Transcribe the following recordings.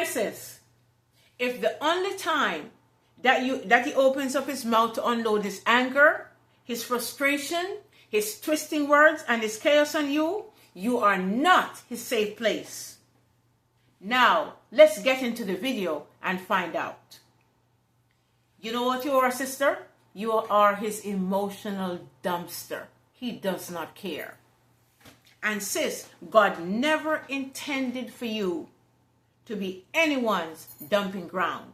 right, sis? If the only time that he opens up his mouth to unload his anger, his frustration, his twisting words, and his chaos on you, you are not his safe place. Now, let's get into the video and find out. You know what you are, sister? You are his emotional dumpster. He does not care. And sis, God never intended for you to be anyone's dumping ground.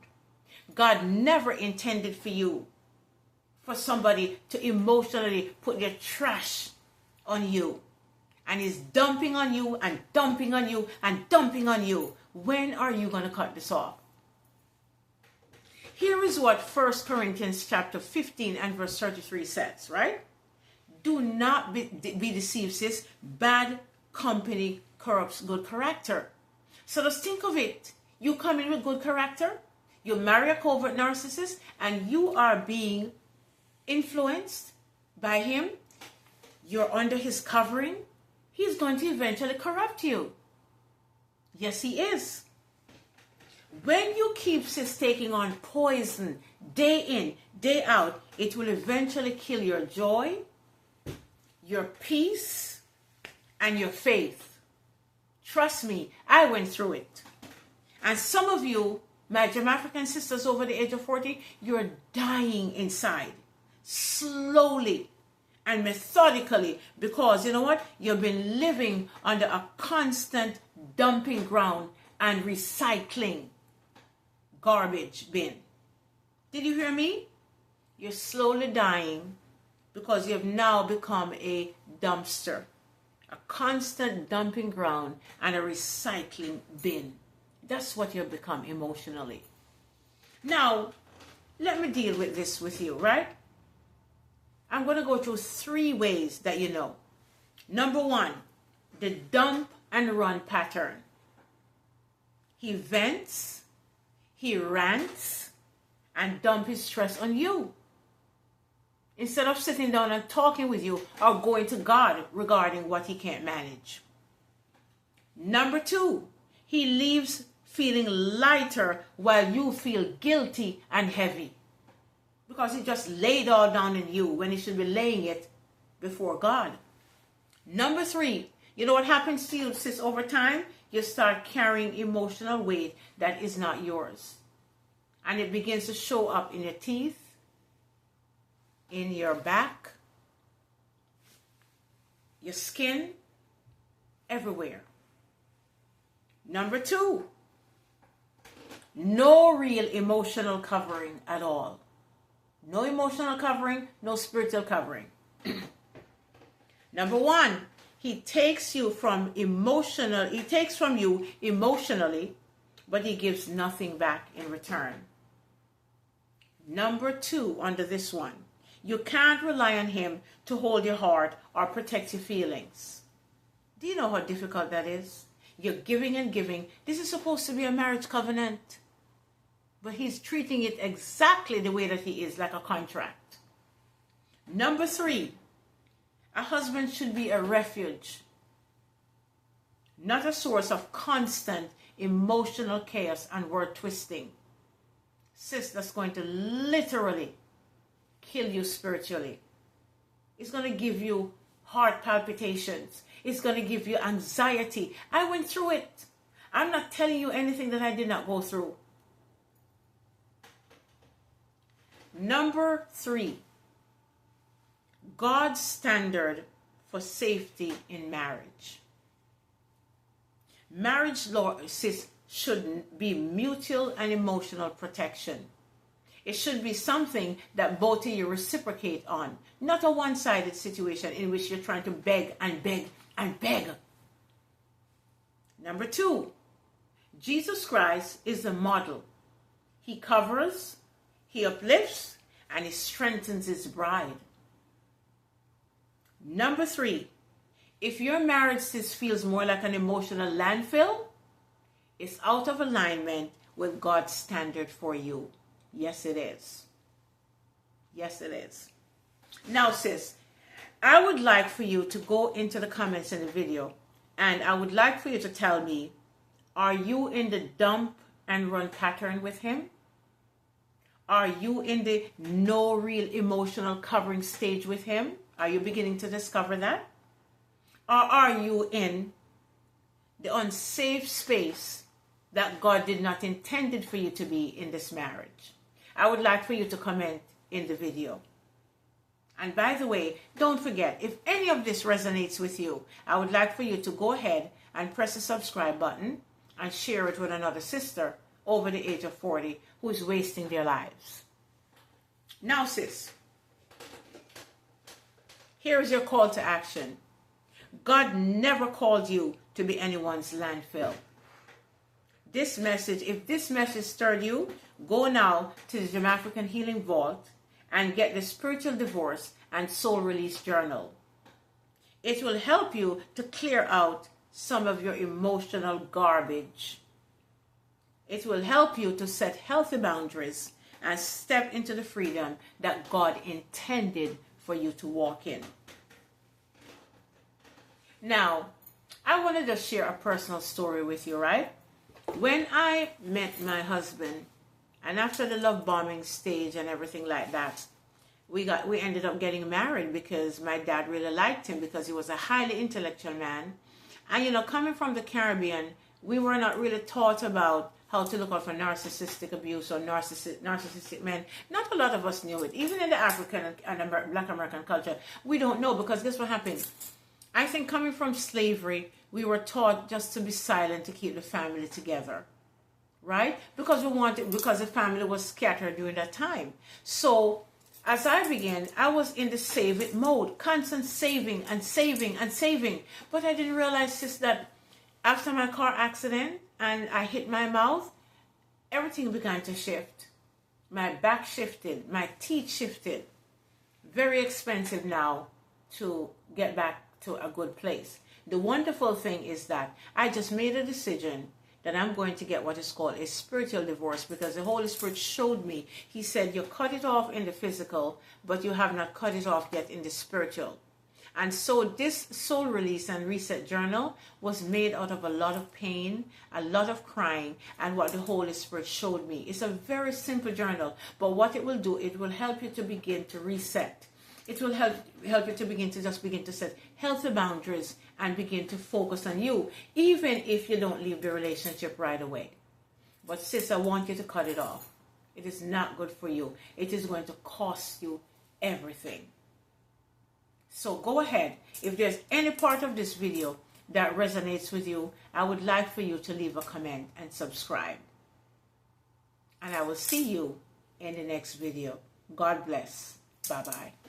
God never intended for somebody to emotionally put their trash on you. And he's dumping on you and dumping on you and dumping on you. When are you going to cut this off? Here is what 1 Corinthians chapter 15 and verse 33 says, right? Do not be deceived, sis. Bad company corrupts good character. So just think of it. You come in with good character, you marry a covert narcissist, and you are being influenced by him. You're under his covering. He's going to eventually corrupt you. Yes, he is. When you keep sis taking on poison day in, day out, it will eventually kill your joy, your peace, and your faith. Trust me, I went through it. And some of you, my JamAfrican sisters over the age of 40, you're dying inside, slowly and methodically, because you know what? You've been living under a constant dumping ground and recycling garbage bin. Did you hear me? You're slowly dying because you have now become a dumpster, a constant dumping ground and a recycling bin. That's what you've become emotionally. Now, let me deal with this with you, right? I'm going to go through 3 ways that you know. Number 1, the dump and run pattern. He vents, he rants, and dump his stress on you, instead of sitting down and talking with you or going to God regarding what he can't manage. Number 2, he leaves feeling lighter while you feel guilty and heavy, because he just laid all down in you when he should be laying it before God. Number 3, you know what happens to you, sis, over time? You start carrying emotional weight that is not yours. And it begins to show up in your teeth, in your back, your skin, everywhere. Number 2, no real emotional covering at all. No emotional covering, no spiritual covering. Number 1, he takes from you emotionally, but he gives nothing back in return. Number 2, under this one, you can't rely on him to hold your heart or protect your feelings. Do you know how difficult that is? You're giving and giving. This is supposed to be a marriage covenant, but he's treating it exactly the way that he is, like a contract. Number 3, a husband should be a refuge, not a source of constant emotional chaos and word twisting. Sis, that's going to literally kill you spiritually. It's going to give you heart palpitations. It's going to give you anxiety. I went through it. I'm not telling you anything that I did not go through. Number 3, God's standard for safety in marriage. Marriage law, sis, should be mutual and emotional protection. It should be something that both of you reciprocate on, not a one-sided situation in which you're trying to beg and beg and beg. Number 2, Jesus Christ is the model. He covers, he uplifts, and he strengthens his bride. Number 3, if your marriage feels more like an emotional landfill, it's out of alignment with God's standard for you. Yes, it is. Yes, it is. Now, sis, I would like for you to go into the comments in the video, and I would like for you to tell me, are you in the dump and run pattern with him? Are you in the no real emotional covering stage with him? Are you beginning to discover that? Or are you in the unsafe space that God did not intend for you to be in this marriage? I would like for you to comment in the video. And by the way, don't forget, if any of this resonates with you, I would like for you to go ahead and press the subscribe button and share it with another sister over the age of 40 who is wasting their lives. Now, sis, here is your call to action. God never called you to be anyone's landfill. This message, if this message stirred you, go now to the JamAfrican Healing Vault and get the Spiritual Divorce and Soul Release Journal. It will help you to clear out some of your emotional garbage. It will help you to set healthy boundaries and step into the freedom that God intended for you to walk in. Now, I want to just share a personal story with you, right? When I met my husband, and after the love bombing stage and everything like that, we ended up getting married because my dad really liked him because he was a highly intellectual man. And you know, coming from the Caribbean, we were not really taught about how to look out for narcissistic abuse or narcissistic men. Not a lot of us knew it. Even in the African and Black American culture, we don't know, because guess what happened? I think coming from slavery, we were taught just to be silent to keep the family together, right? Because because the family was scattered during that time. So as I began, I was in the save it mode, constant saving and saving and saving. But I didn't realize, sis, that after my car accident and I hit my mouth, everything began to shift. My back shifted, my teeth shifted. Very expensive now to get back to a good place. The wonderful thing is that I just made a decision that I'm going to get what is called a spiritual divorce, because the Holy Spirit showed me. He said, you cut it off in the physical, but you have not cut it off yet in the spiritual. And so this soul release and reset journal was made out of a lot of pain, a lot of crying, and what the Holy Spirit showed me. It's a very simple journal, but what it will do, it will help you to begin to reset. It will help you to begin to set healthy boundaries and begin to focus on you, even if you don't leave the relationship right away. But sis, I want you to cut it off. It is not good for you. It is going to cost you everything. So go ahead. If there's any part of this video that resonates with you, I would like for you to leave a comment and subscribe. And I will see you in the next video. God bless. Bye-bye.